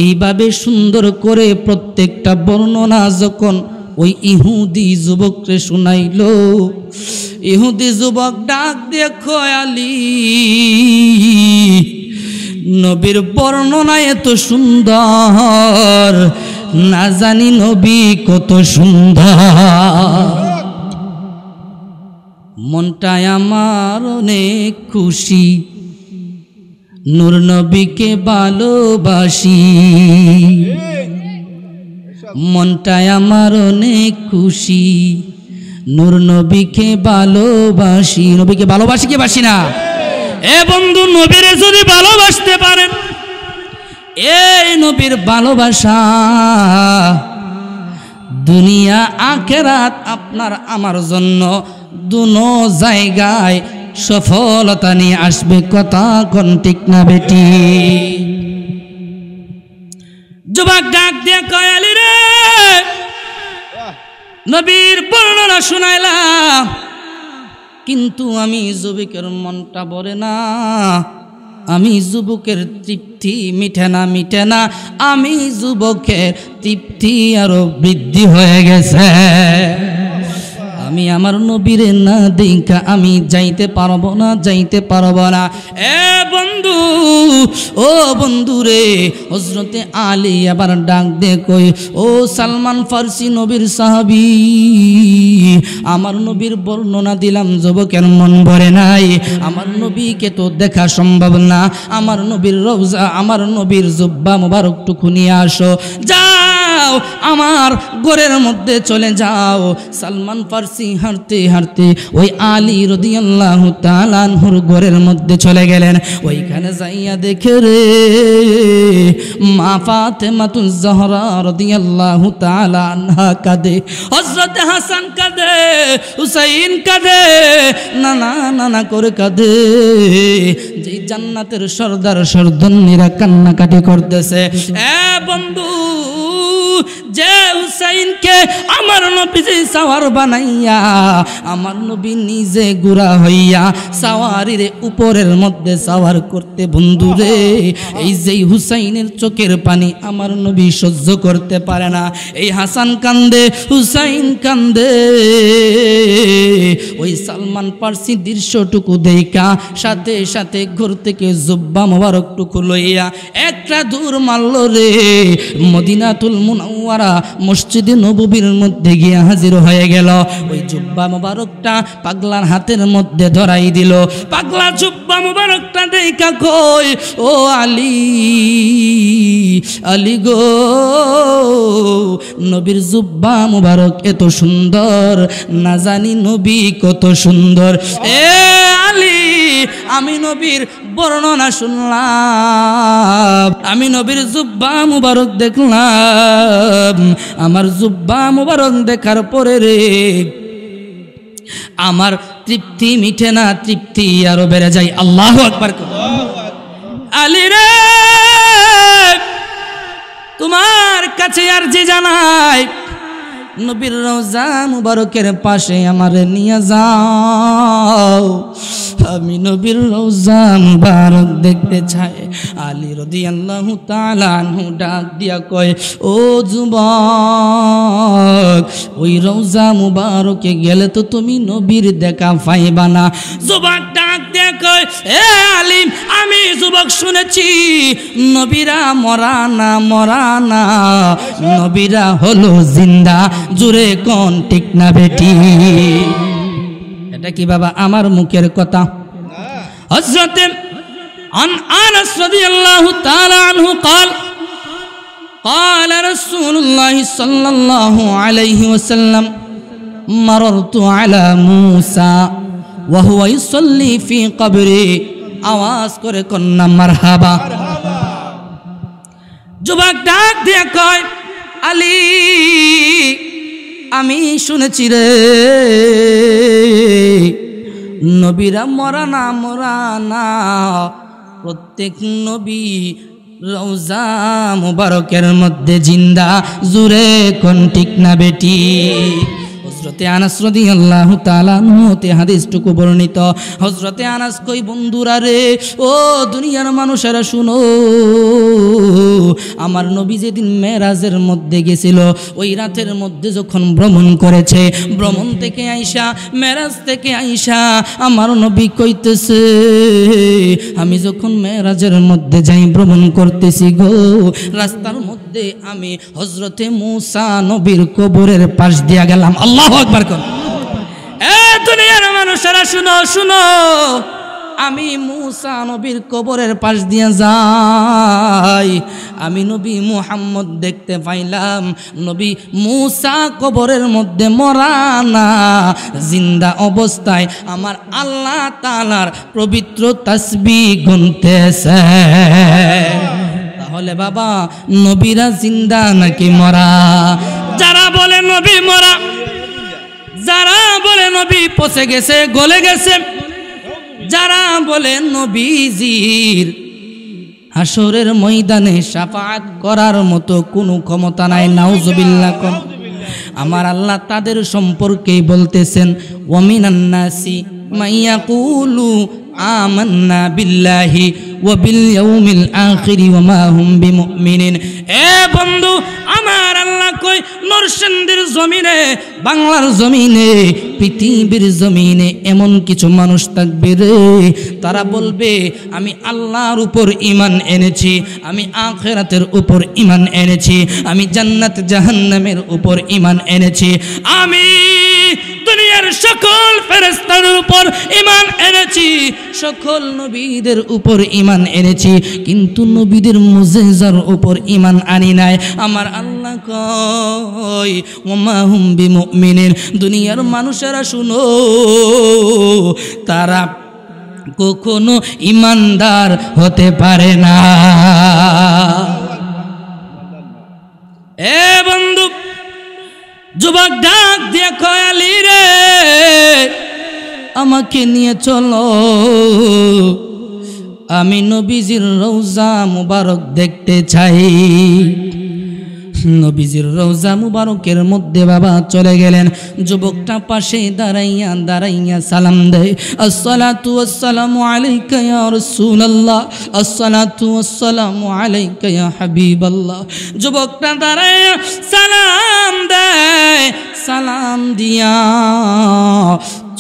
এইভাবে সুন্দর করে প্রত্যেকটা বর্ণনা যখন ওই ইহুদি যুবককে শুনাইল, ইহুদি যুবক ডাক দিয়ে কয়, আলী, নবীর বর্ণনা এত সুন্দর, না জানি নবী কত সুন্দর। মনটায় আমার অনেক খুশি, নূর নবীকে ভালোবাসি। মনটায় আমার অনেক খুশি, নূর নবীকে ভালোবাসি। নবীকে ভালোবাসি কি বাসি না? এ বন্ধু, নবীরে যদি ভালোবাসতে পারেন, এই নবীর ভালোবাসা দুনিয়া আখিরাত আপনার আমার জন্য দুনো জায়গায় সফলতা নিয়ে আসবে। কথা কোন ঠিক না বেটি? যুবক ডাক দিয়ে কয়, আলী রে, নবীর বর্ণনা শুনাইলাম, কিন্তু আমি যুবকের মনটা ভরে না, আমি যুবকের তৃপ্তি মিটে না, আমি যুবকের তৃপ্তি আরো বৃদ্ধি হয়ে গেছে। আমি আমার নবীরে না দেখা আমি যাইতে পারবো না। এ বন্ধু, ও বন্ধু রে, হযরতে আলী আবার ডাক দে কই, ও সালমান ফারসি নবীর সাহাবী, আমার নবীর বর্ণনা দিলাম, যুবকের মন ভরে নাই, আমার নবীকে তো দেখা সম্ভব না, আমার নবীর রওজা, আমার নবীর জুব্বা মোবারকটুকু নিয়ে আসো, যাও আমার ঘরের মধ্যে চলে যাও। সালমান ফারসি হাঁটতে হাঁটতে ওই আলী রাদিয়াল্লাহু তাআলা আনহুর ঘরের মধ্যে চলে গেলেন। ওইখানে যাইয়া দেখে রে মা ফাতেমাতুজ জাহরা রাদিয়াল্লাহু তাআলা আনহা কাঁদে, হযরত হাসান কাঁদে, হুসাইন কাঁদে, নানা করে কাঁদে, যে জান্নাতের সর্দার সর্দারনীরা কান্নাকাটি করতেছে। এ বন্ধু, যে হুসাইনকে আমার নবী যে সাওয়ার বানাইয়া, আমার নবী নিজে গুড়া হইয়া সাওয়ারির উপরের মধ্যে সাওয়ার করতে, বন্ধুরে এই যে হুসাইনের চোখের পানি আমার নবী সহ্য করতে পারে না। এই হাসান কান্দে, হুসাইন কান্দে। ওই সালমান ফারসি দৃশ্যটুকু দেখা সাথে সাথে ঘর থেকে জুব্বা মোবারকটুকু লইয়া একটা দূর মারল রে, মদিনাতুল মুনাওয়ারা মসজিদে নববীর মধ্যে গিয়ে হাজির হয়ে গেল। ওই জুব্বা মোবারকটা পাগলার হাতের মধ্যে ধরাই দিল। পাগলা জুব্বা মোবারকটা দেখা কই, ও আলী, আলী গো, নবীর জুব্বা মোবারক এত সুন্দর, না জানি নবী কত সুন্দর। এ আলী, আমি নবীর বর্ণনা শুনলাম, আমি নবীর জুব্বা মুবারক দেখলাম, আমার জুব্বা মুবারক দেখার পরে রে আমার তৃপ্তি মিটে না, তৃপ্তি আরো বেড়ে যায়। আল্লাহু আকবার। আলী রে, তোমার কাছে আরজি জানাই, নবীর রওজা মুবারকের পাশে আমারে নিয়ে যাও, আমি নবীর রওজা মুবারক দেখতে চাই। আলী রাদিয়াল্লাহু তাআলা আনহু ডাক দিয়া কয়, ও যুবক, ওই রওজা মুবারকে গেলে তো তুমি নবীর দেখা পাইবা না। যুবক ডাক দিয়া কয়, এ আলী, আমি যুবক শুনেছি নবীরা মরা না, নবীরা হলো জিন্দা। জুরে কোন ঠিক না বেটি? এটা কি বাবা আমার মুখের কথা? হযরতে আনাস রাদিয়াল্লাহু তাআলা আনহু قال قال رسول الله صلى الله عليه وسلم مررت على موسى وهو يصلي في قبره। আওয়াজ করে কন্যা মারহাবা। যুবক ডাক দিয়ে কয়, আলী, আমি শুনেছি রে নবীরা মরা না, প্রত্যেক নবী রওজা মুবারকের মধ্যে জিন্দা। জুরে কোন ঠিক না বেটি? হযরতে আনাস রাদিয়াল্লাহু তাআলা আনহুতে হাদিসটুকু বর্ণিত। হযরতে আনাস কই, বন্ধুরা রে, ও দুনিয়ার মানুষেরা শুনো, আমার নবী যেদিন মেরাজের মধ্যে গেছিল, ওই রাতের মধ্যে যখন ভ্রমণ করেছে, ভ্রমণ থেকে আইসা, মেরাজ থেকে আইসা আমার নবী কইতেছে, আমি যখন মেরাজের মধ্যে যাই, ভ্রমণ করতেছি গো, রাস্তার মধ্যে আমি হযরতে মূসা নবীর কবরের পাশ দিয়া গেলাম। আল্লাহু আকবার। এ দুনিয়ার মানুষেরা শুনো, আমি মূসা নবীর কবরের পাশ দিয়ে যাই, আমি নবী মুহাম্মদ দেখতে পাইলাম, নবী মূসা কবরের মধ্যে মরা না, জিন্দা অবস্থায় আমার আল্লাহ তাআলার পবিত্র তাসবিহ গুনতেছে। তাহলে বাবা, নবীরা জিন্দা নাকি মরা? যারা বলে নবী মরা, যারা বলে নবী পচে গেছে, গলে গেছে, যারা বলে নবীজির হাসরের ময়দানে শাফাআত করার মতো কোনো ক্ষমতা নাই, নাউজুবিল্লাহ, আমার আল্লাহ তাদের সম্পর্কেই বলতেছেন, ওয়ামিনান নাসি মাইয়াকুলু আমান্না বিল্লাহি ওয়া বিল ইয়াউমিল আখির ওয়া মা হুম বিমুমিনিন। এ বন্ধু, আমার আল্লাহ কই নরসিংদীর জমিনে, বাংলার জমিনে, পৃথিবীর জমিনে এমন কিছু মানুষ থাকবে রে, তারা বলবে আমি আল্লাহর উপর ঈমান এনেছি, আমি আখিরাতের উপর ঈমান এনেছি, আমি জান্নাত জাহান্নামের উপর ঈমান এনেছি, আমি দুনিয়ার সকল ফেরেশতার উপর ঈমান এনেছি, সকল নবীদের উপর ঈমান এনেছি, কিন্তু নবীদের মুজিজার উপর ঈমান আনি নাই। আমার আল্লাহ কয় ওমা হুম বিমুমিনিন, দুনিয়ার মানুষেরা শুনো, তারা কখনো ঈমানদার হতে পারে না। এ বন্ধু, যুবক ডাক দিয়ে কয় আলী রে, আমাকে নিয়ে চলো, আমি নবীজির রওজা মুবারক দেখতে চাই। নবীজির রওজা মুবারকের মধ্যে বাবা চলে গেলেন। যুবকটা পাশে দাঁড়াইয়া দাঁড়াইয়া সালাম দেয়, আসসালাতু ওয়াসসালামু আলাইকা ইয়া রাসূলুল্লাহ, আসসালাতু ওয়াসসালামু আলাইকা ইয়া হাবিবাল্লাহ। যুবকটা দাঁড়াইয়া সালাম দেয়, সালাম দিয়া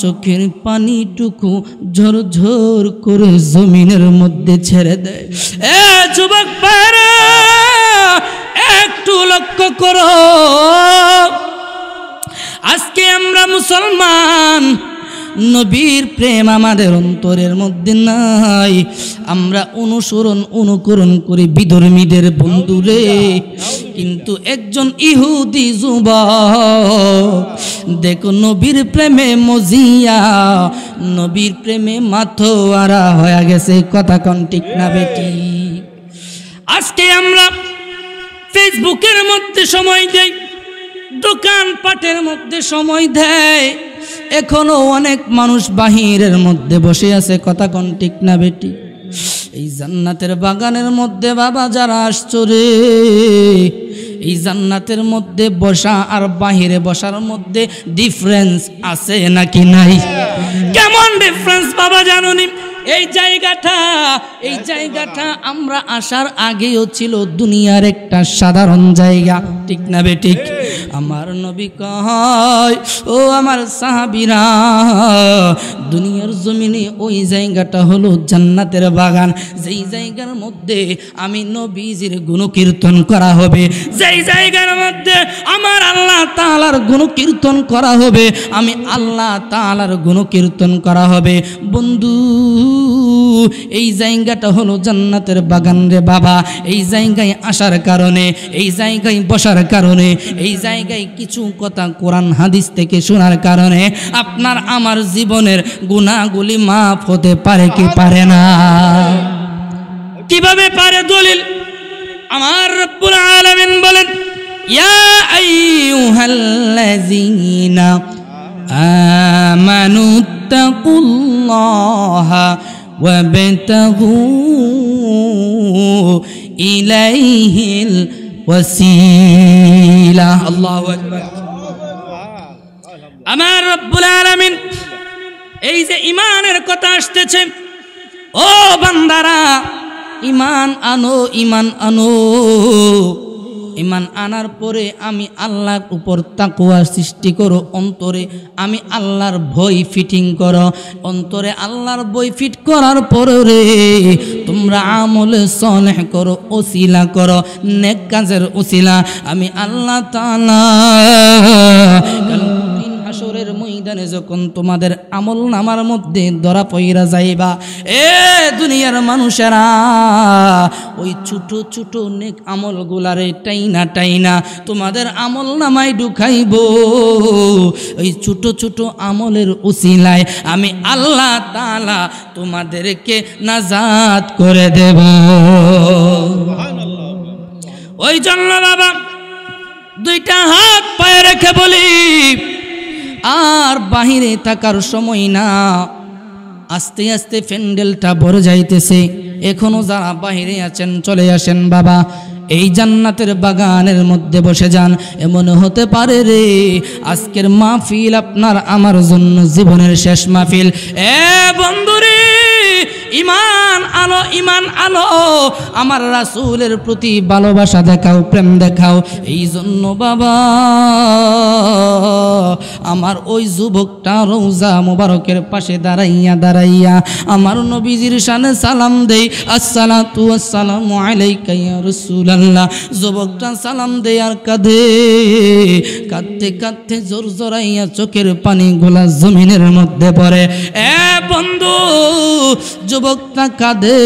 চোখের পানিটুকু ঝরঝর করে জমিনের মধ্যে ছেড়ে দেয়। এ যুবক ভাইরা, একটু লক্ষ্য করো, আজকে আমরা মুসলমান, নবীর প্রেম আমাদের অন্তরের মধ্যে নাই, আমরা অনুকরণ করি বিধর্মীদের বন্ধুরে। কিন্তু একজন ইহুদি যুবক দেখো নবীর প্রেমে মজিয়া, নবীর প্রেমে মাথোয়ারা হয়ে গেছে। কথা কোন ঠিক না বেটি? আজকে আমরা ফেসবুকের মধ্যে সময় দেই, দোকানপাটের মধ্যে সময় দেয়, এখনো অনেক মানুষ বাহিরের মধ্যে বসে আছে। কথা কোন ঠিক না বেটি? এই জান্নাতের বাগানের মধ্যে বাবা যারা আসছো রে, এই জান্নাতের মধ্যে বসা আর বাহিরে বসার মধ্যে ডিফারেন্স আছে নাকি নাই? কেমন ডিফারেন্স বাবা জানোনি? এই জায়গাটা আমরা আসার আগেও ছিল দুনিয়ার একটা সাধারণ জায়গা, ঠিক না বে ঠিক? আমার নবী কয়, ও আমার সাহাবীরা, দুনিয়ার জমিনে ওই জায়গাটা হলো জান্নাতের বাগান, যেই জায়গার মধ্যে আমি নবীজির গুণকীর্তন করা হবে, যেই জায়গার মধ্যে আমার আল্লাহ তাআলার গুণকীর্তন করা হবে, আমি আল্লাহ তাআলার গুণকীর্তন করা হবে। বন্ধু, এই জায়গাটা হলো জান্নাতের বাগান রে বাবা। এই জায়গায় আসার কারণে, এই জায়গায় বসার কারণে, এই জায়গায় কিছু কথা কোরআন হাদিস থেকে শোনার কারণে আপনার আমার জীবনের গুনাহগুলি মাফ হতে পারে কি পারে না? কিভাবে পারে? দলিল আমার রব্বুল আলামিন বলেন, ইয়া আইয়ুহাল্লাযীনা আমানু তাকুল্লাহা ওয়াবতাগু ইলাইহিল ওয়াসিলা। আল্লাহু আকবার। আমার রব্বুল আলামিন এই যে ঈমানের কথা আসতেছে, ও বান্দারা ঈমান আনো, ঈমান আনো। ঈমান আনার পরে আমি আল্লাহর উপর তাকওয়া সৃষ্টি করো অন্তরে, আমি আল্লাহর ভয় ফিটিং করো অন্তরে। আল্লাহর ভয় ফিট করার পরে রে তোমরা আমলে সালেহ করো, ওসিলা করো, নেক কাজের ওসিলা। আমি আল্লাহ তাআলা হাসরের ময়দানে যখন তোমাদের আমল নামার মধ্যে ধরা পইরা যাইবা, এ দুনিয়ার মানুষেরা ওই ছোট ছোট নেক আমল গুলারে টাইনা টাইনা তোমাদের আমল নামায় ঢুকাইব। ওই ছোট ছোট আমলের উসিলায় আমি আল্লাহ তাআলা তোমাদেরকে নাজাত করে দেব। ওই জন্য বাবা দুইটা হাত পায়ে রেখে বলি, আর বাহিরে থাকার সময় না। আস্তে আস্তে প্যান্ডেলটা ভরে যাইতেছে, এখনো যারা বাহিরে আছেন চলে আসেন বাবা। এই জান্নাতের বাগানের মধ্যে বসে যান। এমন হতে পারে রে আজকের মাহফিল আপনার আমার জন্য জীবনের শেষ মাহফিল। বন্ধুরে, ইমান আলো, ইমান আলো, আমার রাসূলের প্রতি ভালোবাসা দেখাও, প্রেম দেখাও। এই জন্য বাবা আমার ওই যুবকটা রওজা মুবারকের পাশে দাঁড়াইয়া আমার নবীজির শানে সালাম দেই, আসসালাতু ওয়াসসালামু আলাইকা ইয়া রাসূলুল্লাহ। যুবকটা সালাম দেয় আর কাঁদতে কাঁদতে জোর জোরাইয়া চোখের পানিগুলা জমিনের মধ্যে পড়ে। বন্ধু, যুবকটা কাঁদে,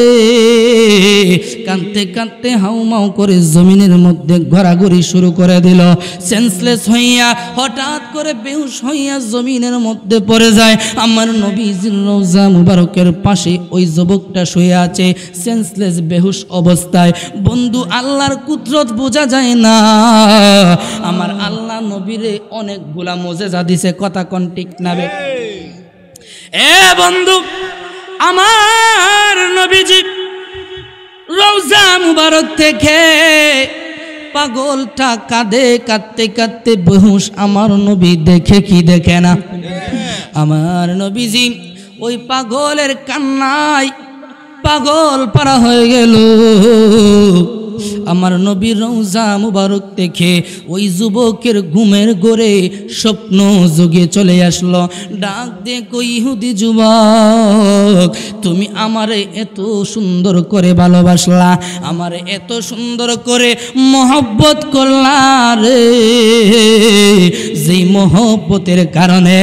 কাঁদতে কাঁদতে হাউমাউ করে জমিনের মধ্যে ঘোরাঘুরি শুরু করে দিল। সেন্সলেস হইয়া হঠাৎ করে বেহুশ হইয়া জমিনের মধ্যে পড়ে যায়। আমার নবীজির রওজা মুবারকের পাশে ওই যুবকটা শুয়ে আছে সেন্সলেস, বেহুশ অবস্থায়। বন্ধু, আল্লাহর কুদরত বোঝা যায় না। আমার আল্লাহ নবীরে অনেকগুলা মুজিজা দিছে, কথা কোন ঠিক না? বন্ধু, আমার নবীজি রওজা মুবারক থেকে পাগলটা কাঁদে, কাঁদতে কাঁদতে বেহুশ। আমার নবী দেখে কি দেখে না? আমার নবীজি ওই পাগলের কান্নায় পাগল পারা হয়ে গেল। আমার নবীর রওজা মুবারক দেখে ওই যুবকের ঘুমের ঘোরে স্বপ্ন যোগে চলে আসলো। ডাক দিয়ে কই, ইহুদি যুবক, তুমি আমারে এত সুন্দর করে ভালোবাসলা, আমারে এত সুন্দর করে মহব্বত করলা রে, যেই মহব্বতের কারণে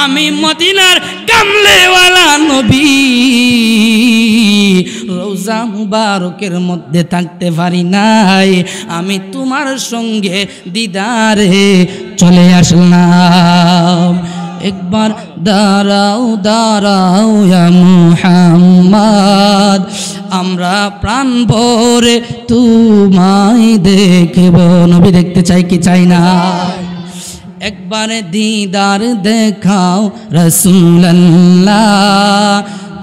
আমি মদিনার কামলেওয়ালা নবী রওজা মুবারকের মধ্যে থাকতে পারি নাই, আমি তোমার সঙ্গে দিদারে চলে আসলাম। একবার দাঁড়াও দাঁড়াও ইয়া মুহাম্মদ, আমরা প্রাণ ভরে তোমায় দেখব। নবী দেখতে চাই কি চাই না? একবার দিদার দেখাও রাসূলুল্লাহ,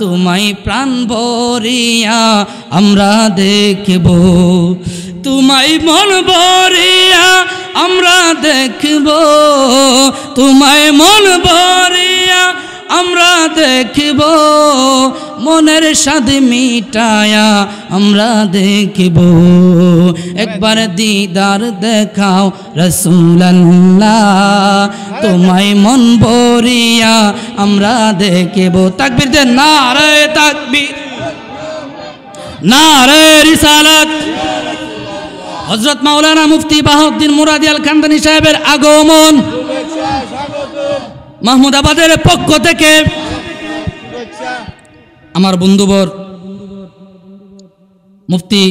তোমায় প্রাণ ভরিয়া আমরা দেখব, তোমায় মন ভরিয়া আমরা দেখব, তোমায় মন ভরিয়া আমরা দেখব, মনের স্বাদ মিটায়া আমরা দেখব। একবার দিদার দেখাও রাসূলুল্লাহ, তোমায় মন ভরিয়া আমরা দেখব। তাকবীর দেন, নারে তাকবীর, নারে রিসালাত। হযরত মাওলানা মুফতি বাহাউদ্দিন মুরাদি আল খানদানী সাহেবের আগমন মাহমুদাবাদের পক্ষ থেকে আমার বন্ধুবর মুফতি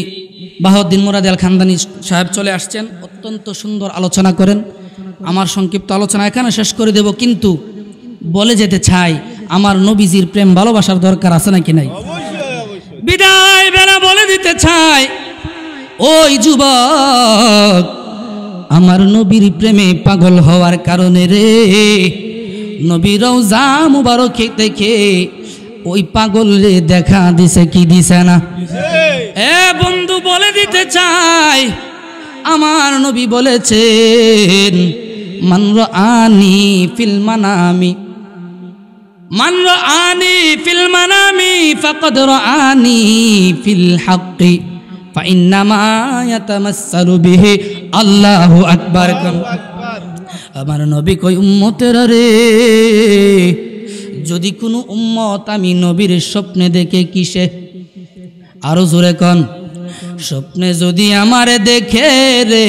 বাহাউদ্দিন মুরাদি আল খানদানী সাহেব চলে আসছেন। অত্যন্ত সুন্দর আলোচনা করেন। আমার সংক্ষিপ্ত আলোচনা এখানে শেষ করে দেব, কিন্তু বলে যেতে চাই আমার নবীজির প্রেম ভালোবাসার দরকার আছে নাকি নাই? বিদায় বেলা বলে দিতে চাই, ওই যুবক আমার নবীর প্রেমে পাগল হওয়ার কারণে রে, নবীর রওজা মুবারক দেখে ওই পাগল রে দেখা দিছে কি দিছে না? বন্ধু, বলে দিতে চাই আমার নবী বলেছেন, মান রাআনি ফিল মানামি, মান রাআনি ফিল মানামি ফাকাদ রাআনি ফিল হাক্কি ফাইন্নামা ইয়াতামাসসালু বিহি আল্লাহু আকবার। আমার নবী কই, উম্মতেরা রে, যদি কোনো উম্মত আমি নবীর স্বপ্নে দেখে কিসে, আরো জোরে কন, স্বপ্নে যদি আমারে দেখে রে,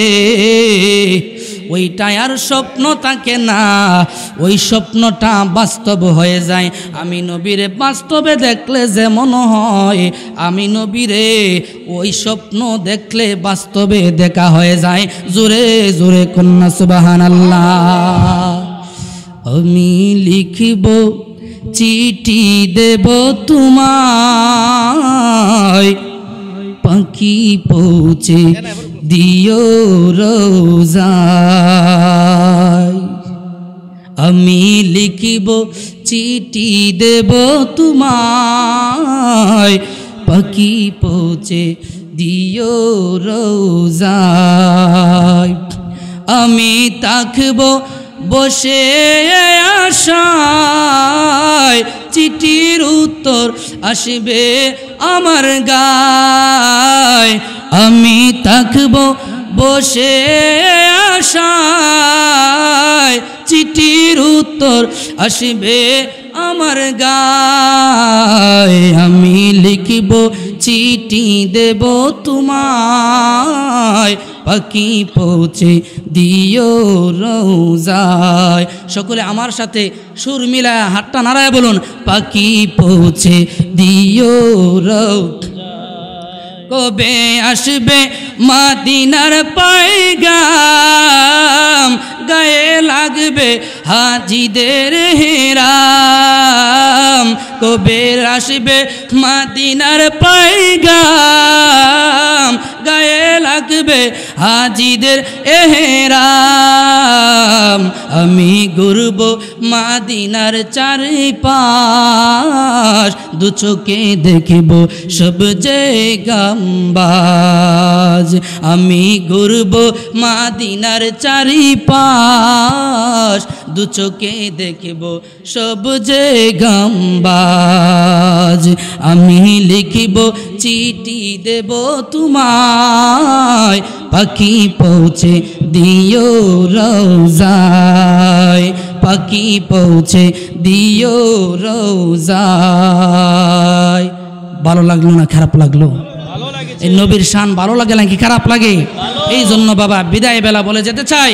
ওইটা আর স্বপ্ন থাকে না, ওই স্বপ্নটা বাস্তব হয়ে যায়। আমি নবীরে বাস্তবে দেখলে যেমন হয়, আমি নবীরে ওই স্বপ্ন দেখলে বাস্তবে দেখা হয়ে যায়। জোরে জোরে কন্যা সুবহানাল্লাহ। আমি লিখিব চিঠি দেব তোমায়, পাখি পৌঁছে দিও রোজায়। আমি লিখিব চিঠি দেব তোমায়, পাখি পৌঁছে দিও রোজায়। আমি থাকব বসে আশায়, চিঠির উত্তর আসবে আমার গায়। আমি থাকব বসে আশায়, চিঠির উত্তর আসবে আমার গায়। আমি লিখব চিঠি দেব তোমায়, পাখি পৌঁছে দিও রোজায়। সকলে আমার সাথে সুর মিলায় হাতটা নাড়ায় বলুন, পাখি পৌঁছে দিও রোজায়। কবে আসবে মদিনার পয়গাম, গায়ে লাগবে হাজিদের হেরাম। কবে আসবে মদিনার পয়গাম, গায়ে লাগবে হাজিদের এহেরাম। আমি ঘুরব মদিনার চারিপাশ, দু চোখে দেখব সব জায়গাবাজ। আমি ঘুরব মদিনার চারিপাশ, দু চোখে দেখব সব জায়গাবাজ। আমি লিখব চিঠি দেব তোমায়, পাখি পৌঁছে দিও রোজায়। পাখি পৌঁছে দিও রোজায়। ভালো লাগলো না খারাপ লাগলো? এই নবীর শান ভালো লাগে নাকি খারাপ লাগে? এই জন্য বাবা বিদায় বেলা বলে যেতে চাই,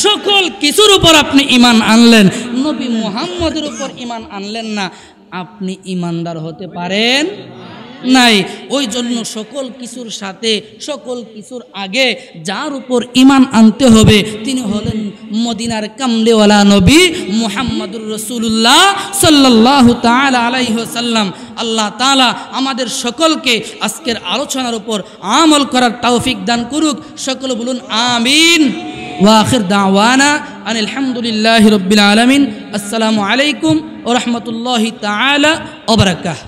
সকল কিছুর উপর আপনি ঈমান আনলেন, নবী মুহাম্মদের উপর ঈমান আনলেন না, আপনি ঈমানদার হতে পারেন নাই। ওই জন্য সকল কিছুর সাথে সকল কিছুর আগে যার উপর ঈমান আনতে হবে তিনি হলেন মদিনার কামলিওয়ালা নবী মুহাম্মদুর রাসূলুল্লাহ সাল্লাল্লাহু তাআলা আলাইহি ওয়াসাল্লাম। আল্লাহ তাআলা আমাদের সকলকে আজকের আলোচনার উপর আমল করার তৌফিক দান করুক। সকলে বলুন আমিন। ওয়া আখির দাওয়ানা আনিল হামদুলিল্লাহি রাব্বিল আলামিন। আসসালামু আলাইকুম ওয়া রাহমাতুল্লাহি তাআলা ওয়া বারাকাতুহু।